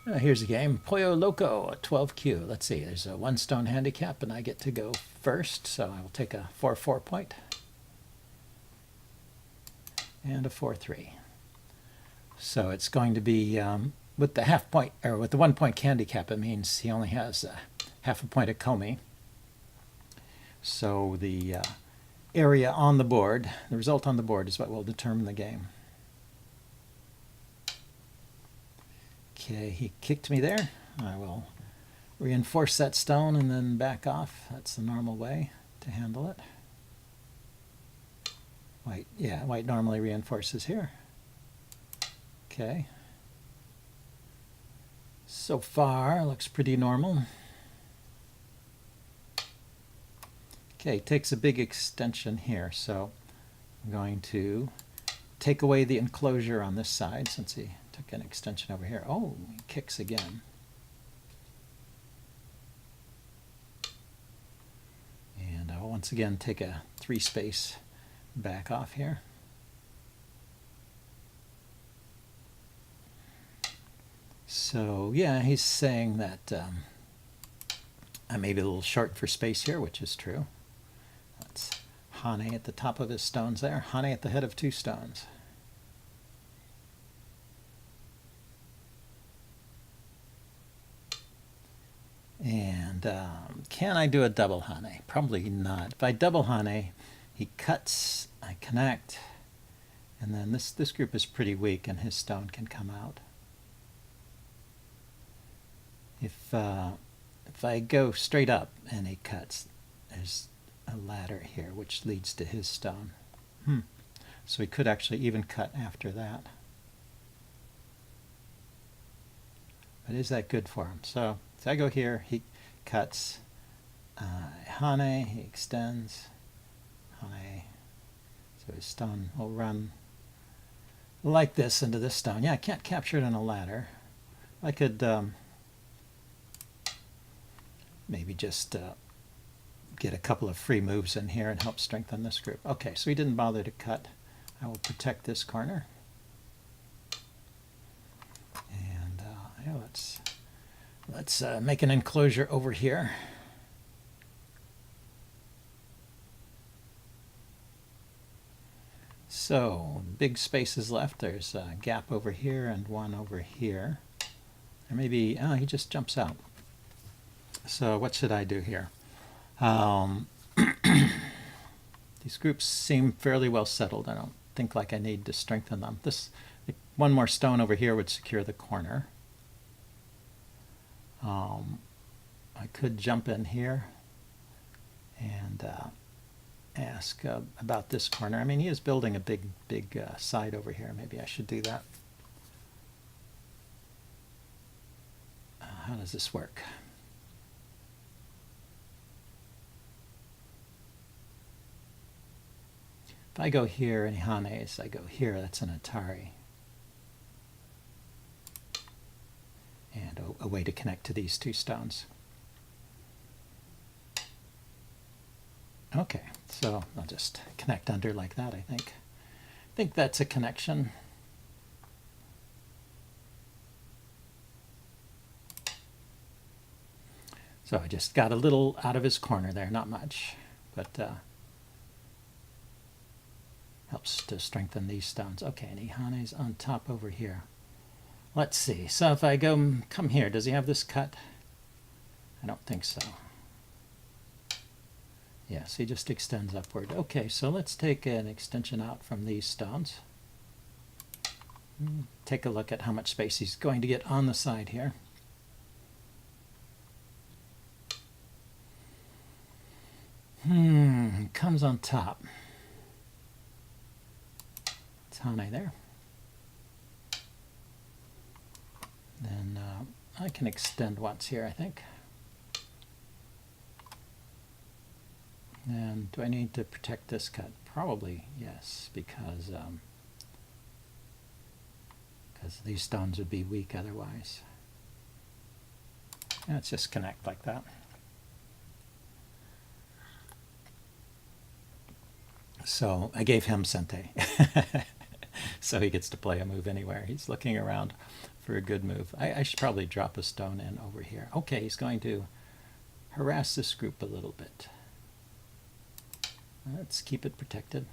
Here's a game, Pollo Loco, a 12Q. Let's see, there's a 1 stone handicap and I get to go first, so I will take a 4-4 point and a 4-3. So it's going to be, with the half point, or with the 1 point handicap, it means he only has half a point of Comey. So the area on the board, the result on the board is what will determine the game. Okay, he kicked me there. I will reinforce that stone and then back off. That's the normal way to handle it. White, yeah, white normally reinforces here. Okay. So far, looks pretty normal. Okay, takes a big extension here, so I'm going to take away the enclosure on this side since he took an extension over here. Oh, he kicks again. And I'll once again take a 3-space back off here. So yeah, he's saying that I may be a little short for space here, which is true. That's Hane at the top of his stones there. Hane at the head of 2 stones. And can I do a double Hane? Probably not. If I double Hane, he cuts, I connect, and then this group is pretty weak and his stone can come out. If I go straight up and he cuts, there's a ladder here which leads to his stone. So he could actually even cut after that. But is that good for him? So I go here, he cuts, Hane, he extends, Hane, so his stone will run like this into this stone. Yeah, I can't capture it on a ladder. I could maybe just get a couple of free moves in here and help strengthen this group. Okay, so he didn't bother to cut. I will protect this corner. And yeah, let's make an enclosure over here. So big spaces left. There's a gap over here and one over here. Or maybe, oh, he just jumps out. So what should I do here? These groups seem fairly well settled. I don't think like I need to strengthen them. This one more stone over here would secure the corner. I could jump in here and ask about this corner. I mean, he is building a big side over here. Maybe I should do that. How does this work? If I go here and Hanes, I go here, that's an Atari. And a way to connect to these 2 stones. Okay, so I'll just connect under like that, I think. I think that's a connection. So I just got a little out of his corner there, not much, but helps to strengthen these stones. Okay, and Ihane's on top over here. Let's see, so if I come here, does he have this cut? I don't think so. Yes, he just extends upward. Okay, so let's take an extension out from these stones. Take a look at how much space he's going to get on the side here. Comes on top. It's Hane there. Then I can extend once here, I think. And do I need to protect this cut? Probably yes, because these stones would be weak otherwise. And let's just connect like that. So I gave him Sente. So he gets to play a move anywhere. He's looking around for a good move. I should probably drop a stone in over here. Okay, he's going to harass this group a little bit. Let's keep it protected.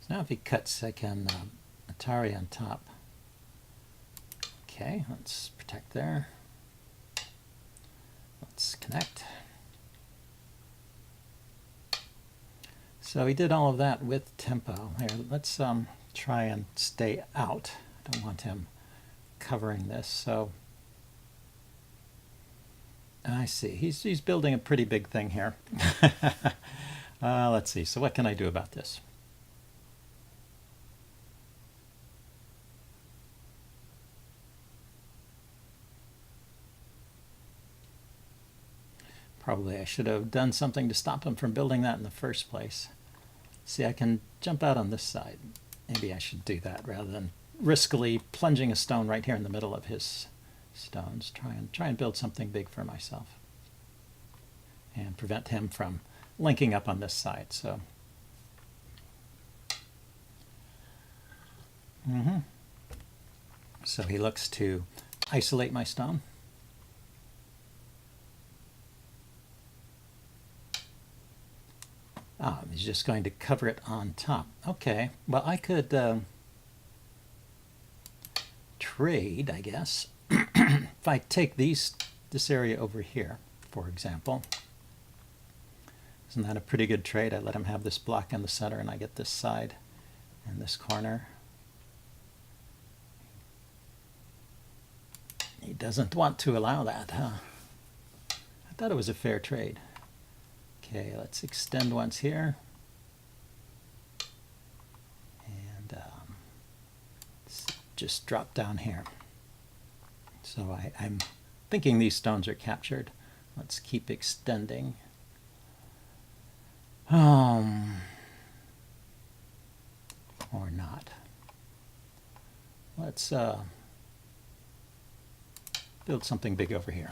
So now if he cuts, I can Atari on top. Okay, let's protect there. Let's connect. So he did all of that with tempo. Here, let's try and stay out. I don't want him covering this. So I see. He's building a pretty big thing here. Let's see. So what can I do about this? Probably I should have done something to stop him from building that in the first place. See, I can jump out on this side. Maybe I should do that rather than riskily plunging a stone right here in the middle of his stones. Try and build something big for myself and prevent him from linking up on this side. So, so he looks to isolate my stone. He's just going to cover it on top. Okay, well I could trade, I guess. If I take this area over here, for example, isn't that a pretty good trade? I let him have this block in the center and I get this side and this corner. He doesn't want to allow that, huh? I thought it was a fair trade. Okay, let's extend once here. And just drop down here. So I'm thinking these stones are captured. Let's keep extending. Or not. Let's build something big over here.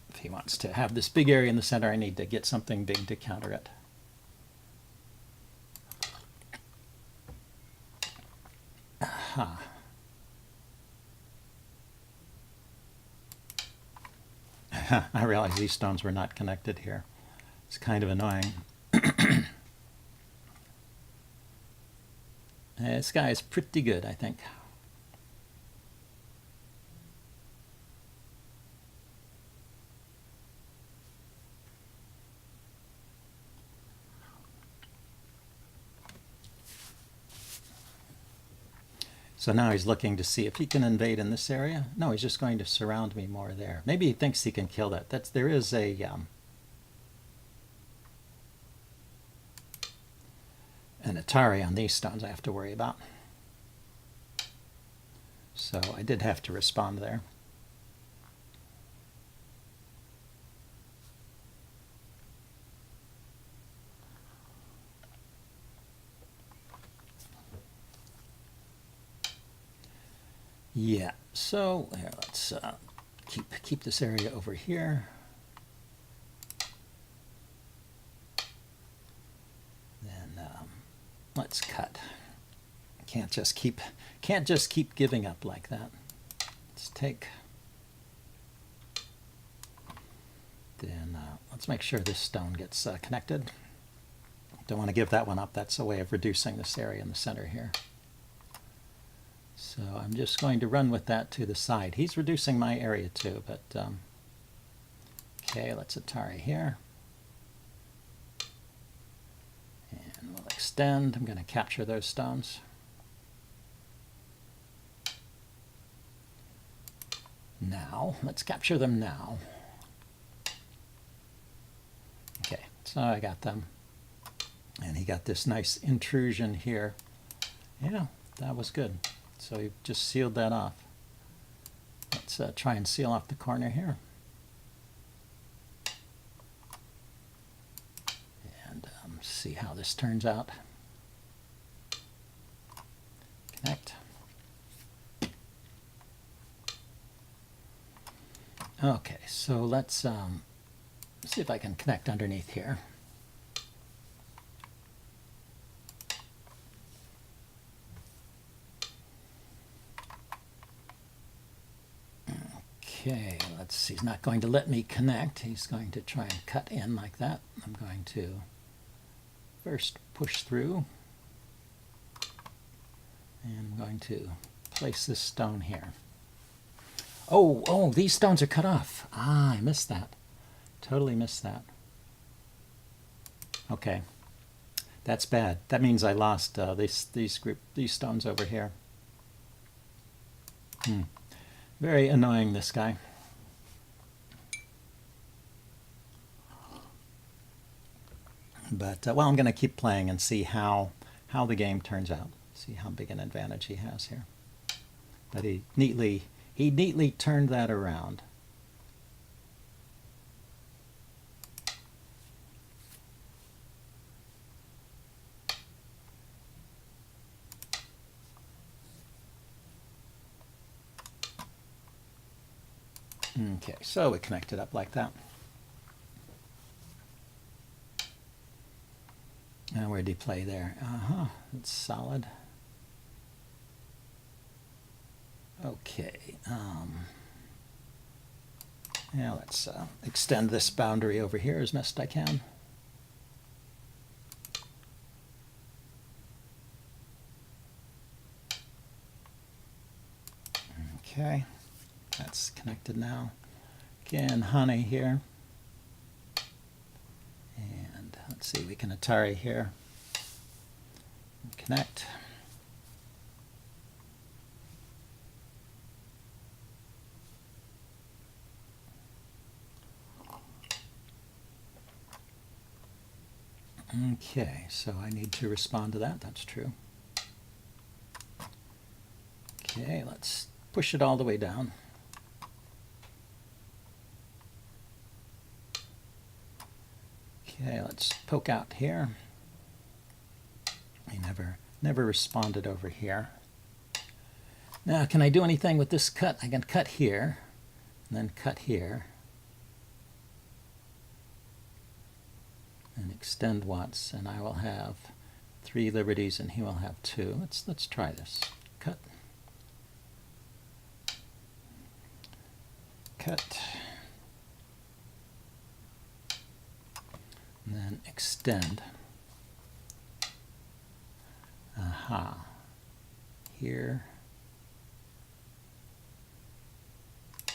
If he wants to have this big area in the center, I need to get something big to counter it. Aha. I realized these stones were not connected here. It's kind of annoying. This guy is pretty good, I think. So now he's looking to see if he can invade in this area. No, he's just going to surround me more there. Maybe he thinks he can kill that. There is a an Atari on these stones I have to worry about. So I did have to respond there. Yeah, so here, let's keep this area over here. Then let's cut. Can't just keep giving up like that. Let's take. Then let's make sure this stone gets connected. Don't want to give that one up. That's a way of reducing this area in the center here. So I'm just going to run with that to the side. He's reducing my area too, but okay, let's Atari here. And we'll extend. I'm going to capture those stones. Now, let's capture them now. Okay, so I got them. And he got this nice intrusion here. Yeah, that was good. So he just sealed that off. Let's try and seal off the corner here. And see how this turns out. Connect. Okay, so let's see if I can connect underneath here. Okay, let's see. He's not going to let me connect. He's going to try and cut in like that. I'm going to first push through. And I'm going to place this stone here. Oh, these stones are cut off. Ah, I missed that. Totally missed that. Okay. That's bad. That means I lost these stones over here. Very annoying, this guy. But well, I'm going to keep playing and see how the game turns out. See how big an advantage he has here. But he neatly turned that around. Okay, so we connect it up like that. Now where did he play there? It's solid. Okay. Now let's extend this boundary over here as best I can. Okay. That's connected now. Again, Hane here. And let's see, we can Atari here. Connect. Okay, so I need to respond to that. That's true. Okay, let's push it all the way down. Okay, let's poke out here. I never responded over here. Now, can I do anything with this cut? I can cut here, and then cut here, and extend once, and I will have 3 liberties, and he will have 2. Let's try this. Cut. Cut. And then extend. Aha. Here.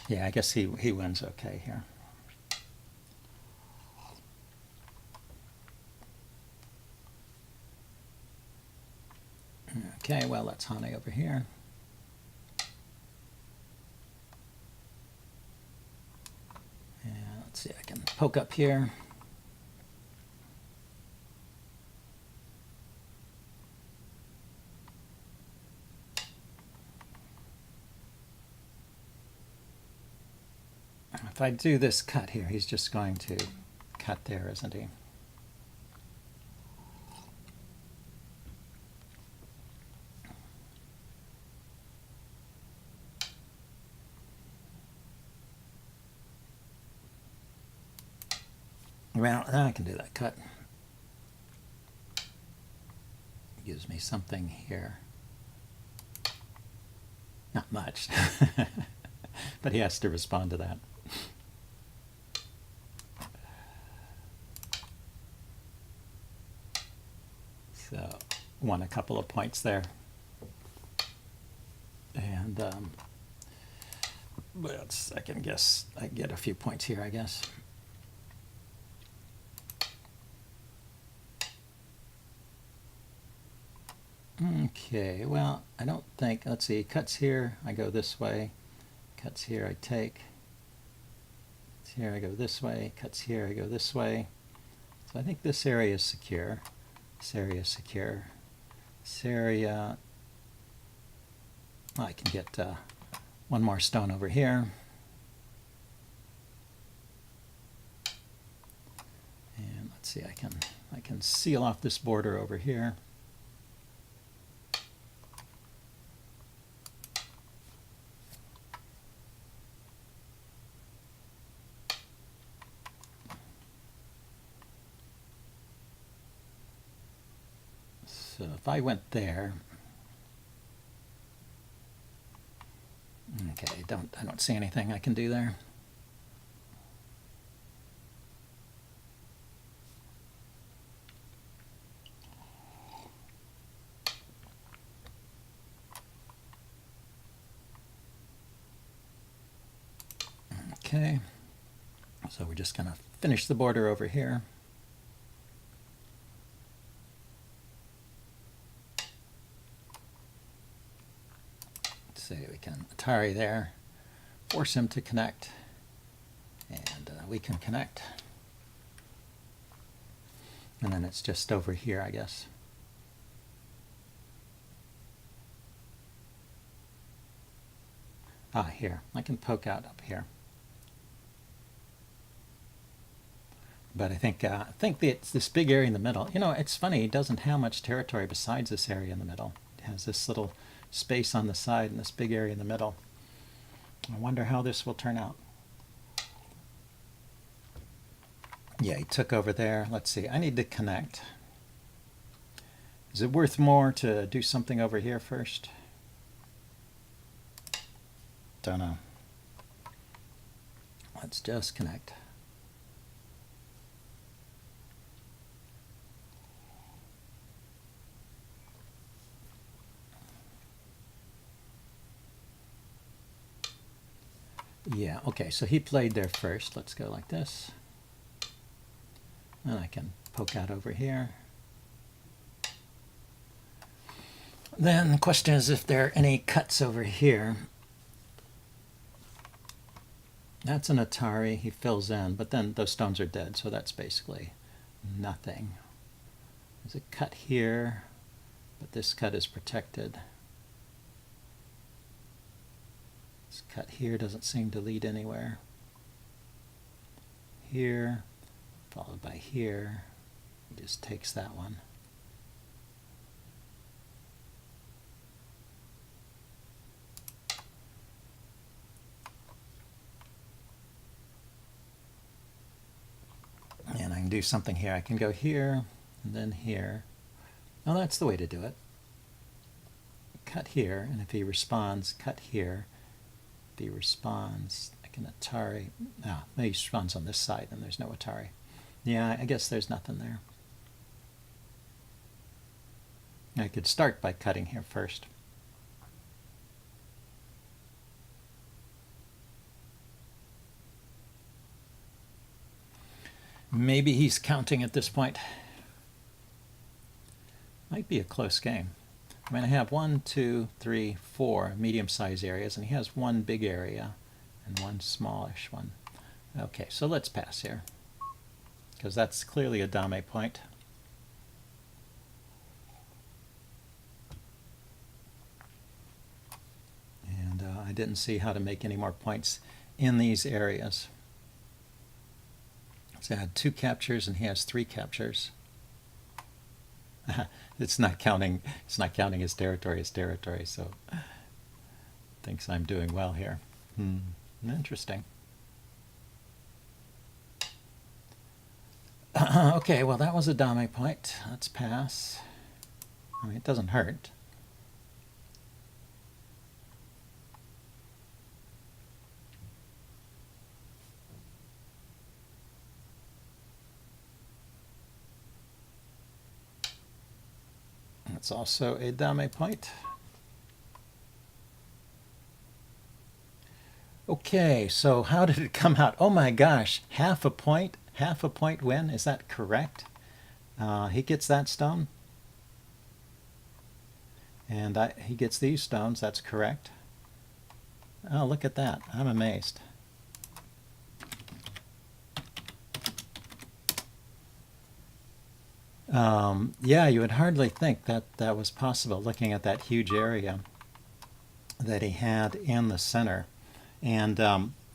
Yeah, I guess he wins okay here. Okay, well, that's Hane over here. And let's see, I can poke up here. If I do this cut here, he's just going to cut there, isn't he? Well, I can do that cut. Gives me something here. Not much. But he has to respond to that. So, won a couple of points there. And I can guess I get a few points here, I guess. Okay, well, I don't think, let's see, cuts here, I go this way. Cuts here, I take. Cuts here, I go this way. Cuts here, I go this way. So I think this area is secure. This area is secure. This area, I can get one more stone over here. And let's see, I can seal off this border over here. So if I went there, okay, I don't see anything I can do there. Okay, so we're just going to finish the border over here. Let's see, we can Atari there, force him to connect, and we can connect. And then it's just over here, I guess. Ah, here. I can poke out up here. But I think it's this big area in the middle. You know, it's funny, it doesn't have much territory besides this area in the middle. It has this little space on the side and this big area in the middle. I wonder how this will turn out. Yeah, he took over there. Let's see, I need to connect. Is it worth more to do something over here first? Don't know. Let's just connect. Yeah, okay, so he played there first. Let's go like this. And I can poke out over here. Then the question is if there are any cuts over here. That's an Atari, he fills in, but then those stones are dead, so that's basically nothing. There's a cut here, but this cut is protected. This cut here doesn't seem to lead anywhere. Here, followed by here, he just takes that one. And I can do something here. I can go here, and then here. Now that's the way to do it. Cut here, and if he responds, cut here. If he responds, I can Atari. No, he responds on this side, and there's no Atari. Yeah, I guess there's nothing there. I could start by cutting here first. Maybe he's counting at this point. Might be a close game. I mean, I have 1, 2, 3, 4 medium-sized areas, and he has one big area and one smallish one. Okay, so let's pass here, because that's clearly a dame point. And I didn't see how to make any more points in these areas. So I had 2 captures, and he has 3 captures. It's not counting his territory as territory, so thinks I'm doing well here. Interesting. Okay, well that was a dame point. Let's pass. I mean, it doesn't hurt. It's also a dame point. Okay, so how did it come out? Oh my gosh, half a point win, is that correct? He gets that stone. And he gets these stones, that's correct. Oh, look at that, I'm amazed. Yeah, you would hardly think that that was possible, looking at that huge area that he had in the center. And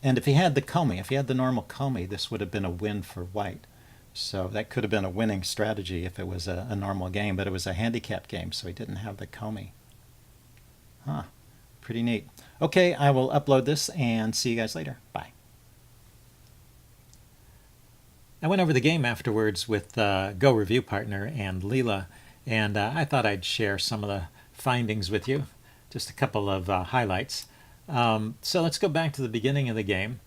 if he had the comey, if he had the normal comey, this would have been a win for white. So that could have been a winning strategy if it was a normal game, but it was a handicap game, so he didn't have the comey. Huh, pretty neat. Okay, I will upload this and see you guys later. Bye. I went over the game afterwards with Go Review Partner and Leela, and I thought I'd share some of the findings with you, just a couple of highlights. So let's go back to the beginning of the game.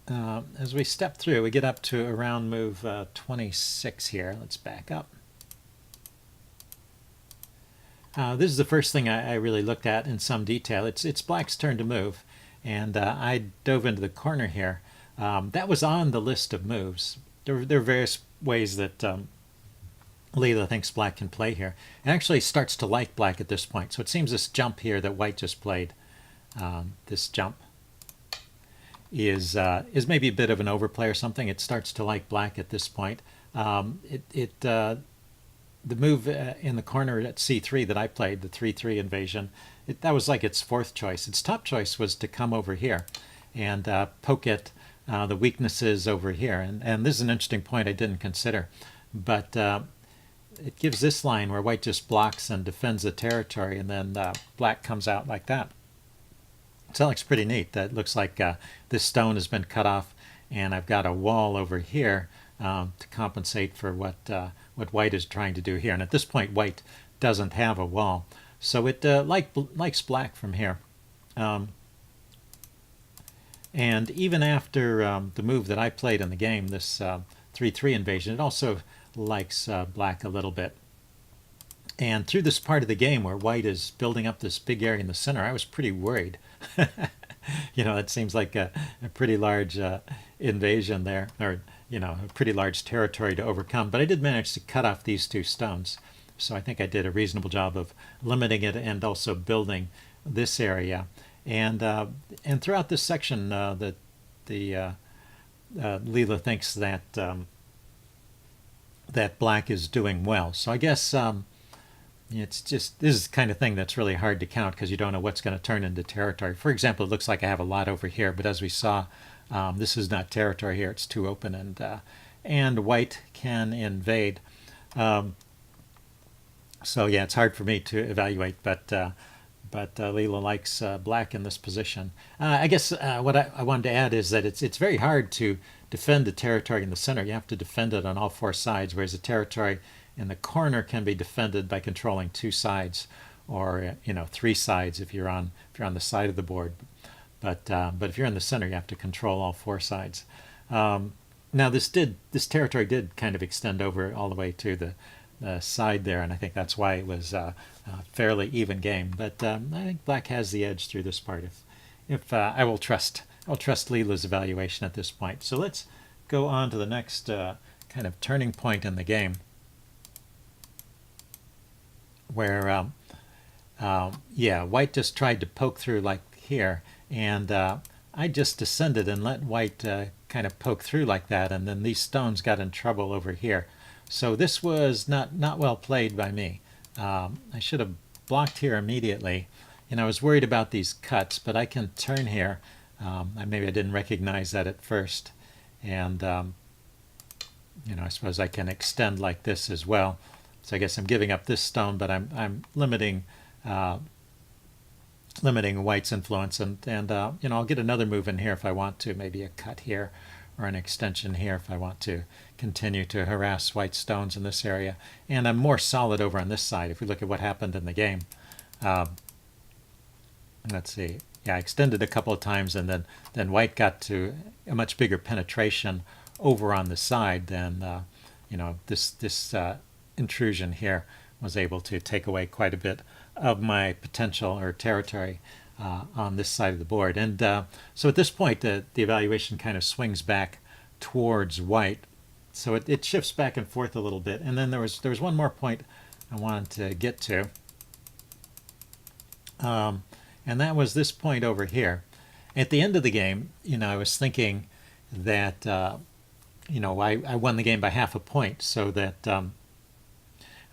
As we step through, we get up to around move 26 here. Let's back up. This is the first thing I really looked at in some detail. It's black's turn to move, and I dove into the corner here. That was on the list of moves. There are various ways that Leela thinks black can play here. It actually starts to like black at this point. So it seems this jump here that white just played, this jump, is maybe a bit of an overplay or something. It starts to like black at this point. The move in the corner at c3 that I played, the 3-3 invasion, that was like its fourth choice. Its top choice was to come over here and poke at the weaknesses over here. And this is an interesting point I didn't consider. But it gives this line where white just blocks and defends the territory, and then black comes out like that. So that looks pretty neat. That looks like this stone has been cut off, and I've got a wall over here to compensate for what white is trying to do here. And at this point, white doesn't have a wall, so it likes black from here. And even after the move that I played in the game, this 3-3 invasion, it also likes black a little bit. And through this part of the game where white is building up this big area in the center, I was pretty worried. You know, it seems like a pretty large invasion there, or, you know, a pretty large territory to overcome. But I did manage to cut off these two stones. So I think I did a reasonable job of limiting it and also building this area. And throughout this section, Leela thinks that that black is doing well. So I guess it's just, this is the kind of thing that's really hard to count because you don't know what's going to turn into territory. For example, it looks like I have a lot over here, but as we saw, this is not territory here. It's too open, and white can invade. So yeah, it's hard for me to evaluate, but Leela likes black in this position. I guess what I wanted to add is that it's very hard to defend the territory in the center. You have to defend it on all four sides, whereas the territory in the corner can be defended by controlling two sides, or three sides if you're on the side of the board. But if you're in the center, you have to control all four sides. Now this territory did kind of extend over all the way to the side there, and I think that's why it was a fairly even game. But I think black has the edge through this part. If I will trust Leela's evaluation at this point. So let's go on to the next kind of turning point in the game, where white just tried to poke through like here, and I just descended and let white kind of poke through like that, and then these stones got in trouble over here. So this was not well played by me. I should have blocked here immediately. I was worried about these cuts, but I can turn here. Maybe I didn't recognize that at first, and I suppose I can extend like this as well. So I guess I'm giving up this stone, but I'm limiting white's influence, and I'll get another move in here if I want to, maybe a cut here or an extension here if I want to continue to harass white stones in this area. And I'm more solid over on this side. If we look at what happened in the game, let's see. Yeah, I extended a couple of times, and then white got to a much bigger penetration over on the side than this intrusion here was able to take away quite a bit of my potential or territory on this side of the board. And so at this point, the evaluation kind of swings back towards white. So it shifts back and forth a little bit. And then there was one more point I wanted to get to. And that was this point over here. At the end of the game, I was thinking that, I won the game by half a point, so that I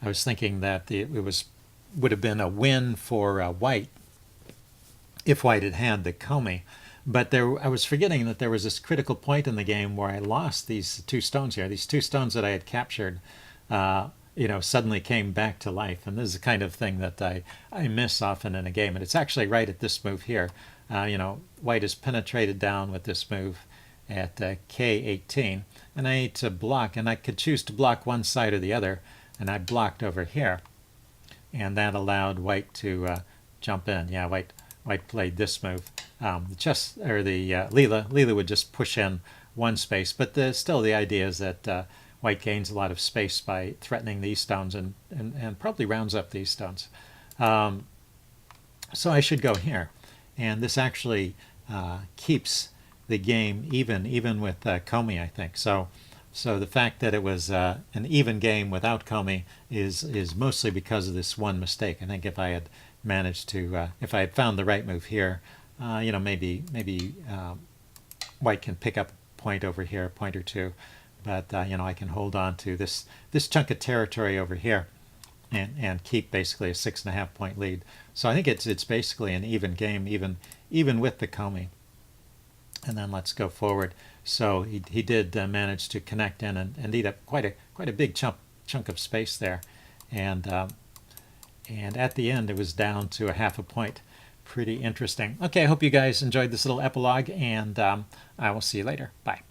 was thinking that it would have been a win for white if white had had the Comey. But I was forgetting that there was this critical point in the game where I lost these two stones here. These two stones that I had captured, suddenly came back to life. And this is the kind of thing that I miss often in a game. And it's actually right at this move here. White is penetrated down with this move at K18. And I need to block, and I could choose to block one side or the other. and I blocked over here, and that allowed white to jump in. Yeah, white played this move. Leela would just push in one space, but still the idea is that white gains a lot of space by threatening these stones and probably rounds up these stones. So I should go here, and this actually keeps the game even with Comey, I think. So the fact that it was an even game without Comey is mostly because of this one mistake. I think if I had managed to, if I had found the right move here, maybe white can pick up a point over here, a point or two, but I can hold on to this chunk of territory over here and keep basically a 6.5 point lead. So I think it's basically an even game, even with the Comey. And then let's go forward. So he did manage to connect in and eat up quite a big chunk of space there, and at the end it was down to a 0.5 point. Pretty interesting. Okay, I hope you guys enjoyed this little epilogue, and I will see you later. Bye.